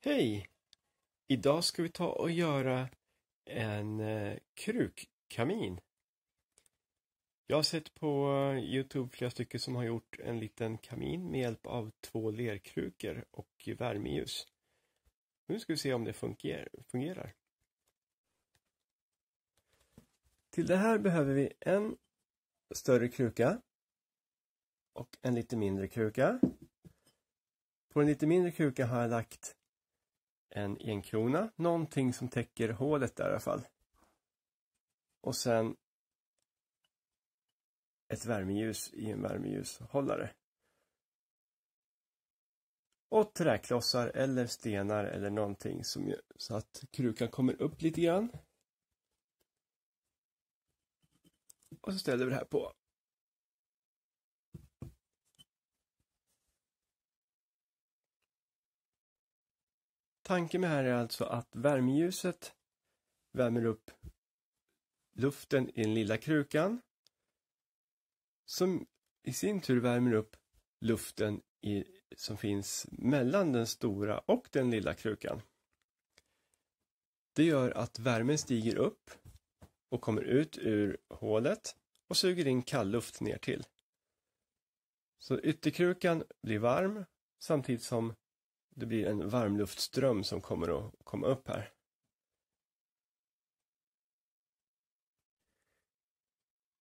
Hej! Idag ska vi ta och göra en krukkamin. Jag har sett på YouTube flera stycken som har gjort en liten kamin med hjälp av 2 lerkrukor och värmeljus. Nu ska vi se om det fungerar. Till det här behöver vi en större kruka och en lite mindre kruka. På en lite mindre kruka har jag lagt en 1 krona, någonting som täcker hålet där i alla fall. Och sen ett värmeljus i en värmeljushållare. Och träklossar eller stenar eller någonting som gör så att krukan kommer upp lite grann. Och så ställer vi det här på. Tanken med det här är alltså att värmeljuset värmer upp luften i den lilla krukan. Som i sin tur värmer upp luften som finns mellan den stora och den lilla krukan. Det gör att värmen stiger upp och kommer ut ur hålet och suger in kall luft ner till. Så ytterkrukan blir varm samtidigt som det blir en varmluftström som kommer att komma upp här.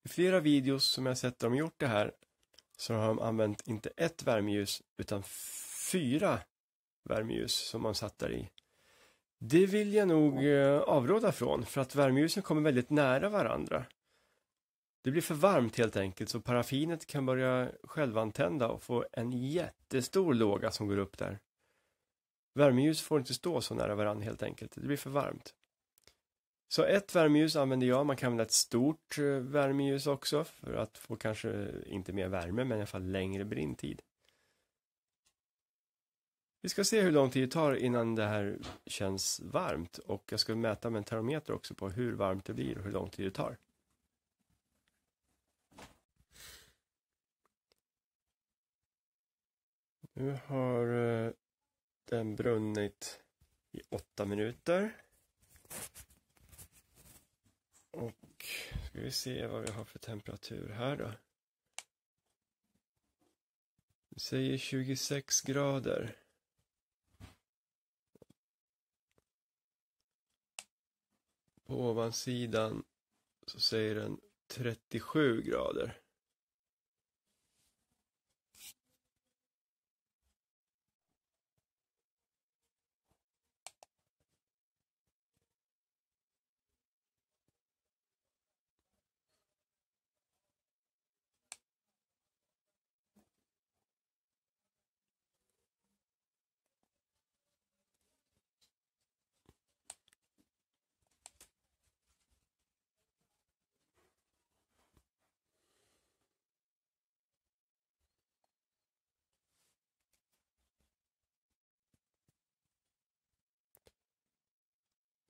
I flera videos som jag sett dem gjort det här så har de använt inte ett värmeljus utan 4 värmeljus som man satt där i. Det vill jag nog avråda från för att värmeljusen kommer väldigt nära varandra. Det blir för varmt helt enkelt så paraffinet kan börja självantända och få en jättestor låga som går upp där. Värmeljus får inte stå så nära varandra helt enkelt. Det blir för varmt. Så ett värmeljus använder jag. Man kan använda ett stort värmeljus också för att få kanske inte mer värme men i alla fall längre brinntid. Vi ska se hur lång tid det tar innan det här känns varmt och jag ska mäta med en termometer också på hur varmt det blir och hur lång tid det tar. Nu har den brunnit i 8 minuter. Och ska vi se vad vi har för temperatur här då. Vi säger 26 grader. På ovansidan så säger den 37 grader.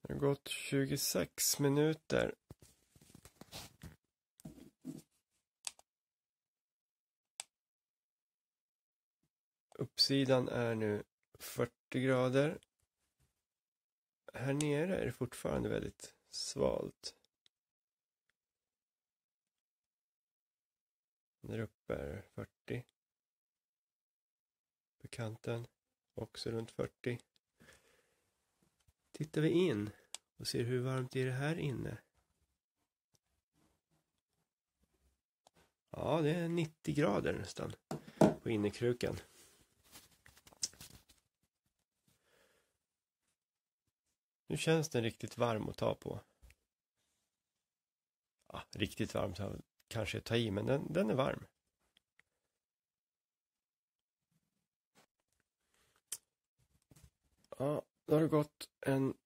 Det har gått 26 minuter. Uppsidan är nu 40 grader. Här nere är det fortfarande väldigt svalt. Där uppe är 40. På kanten också runt 40. Tittar vi in och ser hur varmt är det här inne. Ja, det är 90 grader nästan på innerkrukan. Nu känns den riktigt varm att ta på. Ja, riktigt varmt kanske ta i, men den är varm. Ja, då har det gått en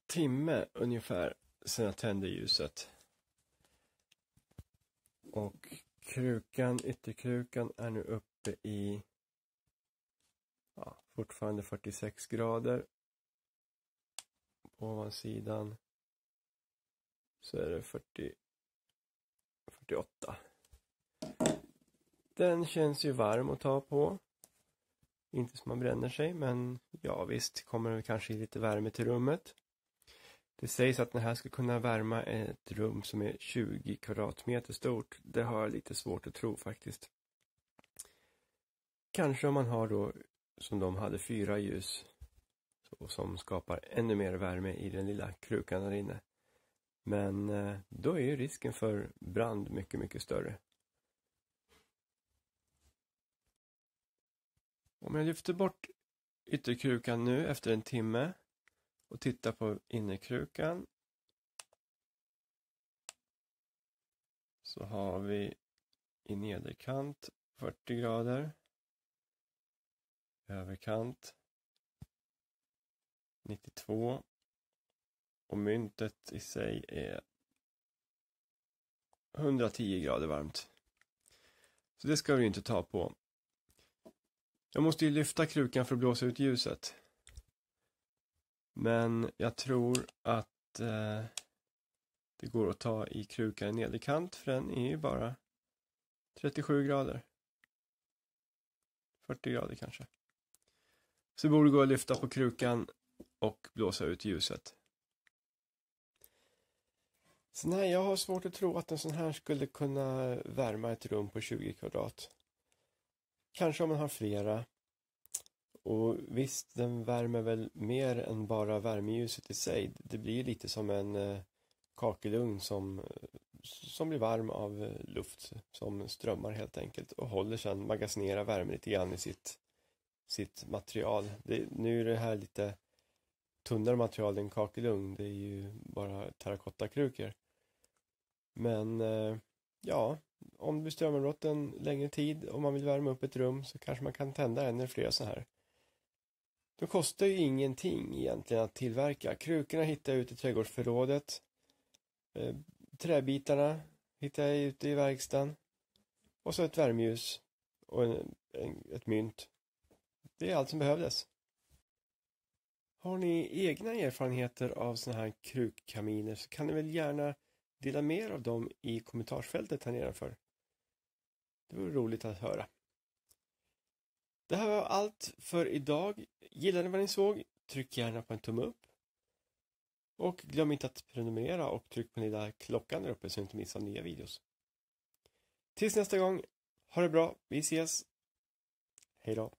timme ungefär sedan jag tände ljuset. Och ytterkrukan är nu uppe i fortfarande 46 grader. På ovansidan så är det 48. Den känns ju varm att ta på. Inte som man bränner sig, men ja visst kommer det kanske lite värme till rummet. Det sägs att den här ska kunna värma ett rum som är 20 kvadratmeter stort. Det har jag lite svårt att tro faktiskt. Kanske om man har då, som de hade, 4 ljus. Som skapar ännu mer värme i den lilla krukan där inne. Men då är ju risken för brand mycket, mycket större. Om jag lyfter bort ytterkrukan nu efter en timme och tittar på innerkrukan, så har vi i nederkant 40 grader, överkant 92 och myntet i sig är 110 grader varmt. Så det ska vi inte ta på. Jag måste ju lyfta krukan för att blåsa ut ljuset. Men jag tror att det går att ta i krukan i nederkant, för den är ju bara 37 grader. 40 grader kanske. Så det borde gå att lyfta på krukan och blåsa ut ljuset. Så nej, jag har svårt att tro att en sån här skulle kunna värma ett rum på 20 kvadrat. Kanske om man har flera. Och visst, den värmer väl mer än bara värmeljuset i sig. Det blir lite som en kakelugn som blir varm av luft som strömmar helt enkelt. Och håller sedan, magasinerar värme lite grann i sitt material. Nu är det här lite tunnare material än kakelugn. Det är ju bara terrakottakrukor. Men ja, om det blir strömavbrott en längre tid, om man vill värma upp ett rum, så kanske man kan tända en eller flera så här. Det kostar ju ingenting egentligen att tillverka. Krukorna hittar jag ute i trädgårdsförrådet. Träbitarna hittar jag ute i verkstaden. Och så ett värmeljus och ett mynt. Det är allt som behövdes. Har ni egna erfarenheter av såna här krukkaminer, så kan ni väl gärna dela mer av dem i kommentarsfältet här nedanför. Det vore roligt att höra. Det här var allt för idag. Gillar ni vad ni såg? Tryck gärna på en tumme upp. Och glöm inte att prenumerera och tryck på den lilla klockan där uppe så ni inte missar nya videos. Tills nästa gång, ha det bra. Vi ses. Hej då.